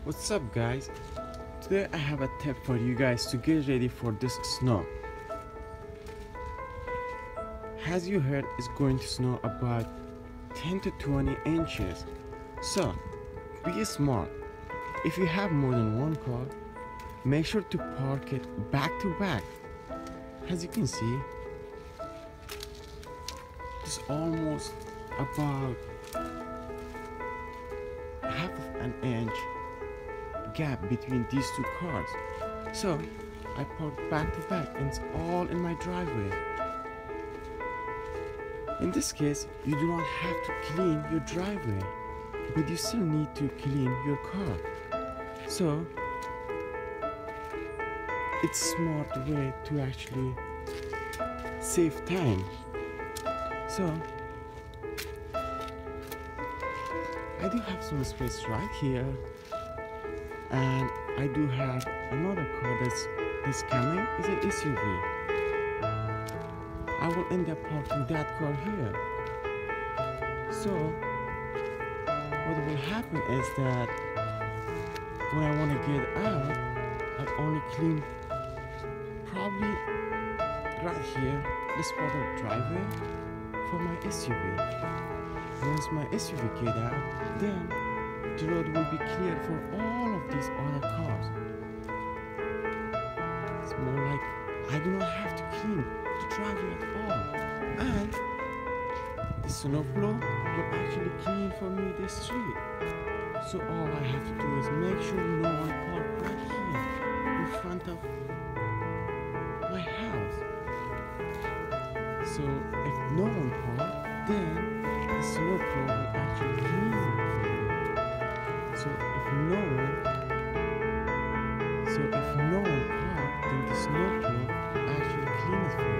What's up, guys? Today I have a tip for you guys to get ready for this snow. As you heard, it's going to snow about 10 to 20 inches. So, be smart. If you have more than one car, make sure to park it back to back. As you can see, it's almost about half of an inch gap between these two cars. So I parked back to back and it's all in my driveway. In this case, you do not have to clean your driveway, but you still need to clean your car. So it's a smart way to actually save time. So I do have some space right here, and I do have another car that's coming. It's an SUV. I will end up parking that car here. So what will happen is that when I want to get out, I only clean probably right here, this part of driveway for my SUV. Once my SUV get out, then the road will be clear for all of these other cars. It's more like I do not have to clean the driveway at all. And the snowplow will actually clean for me the street. So all I have to do is make sure no one park right here in front of my house. So if no one park, then the snowplow will actually clean it for me. So if no one park, then the snowplow will actually clean it for me.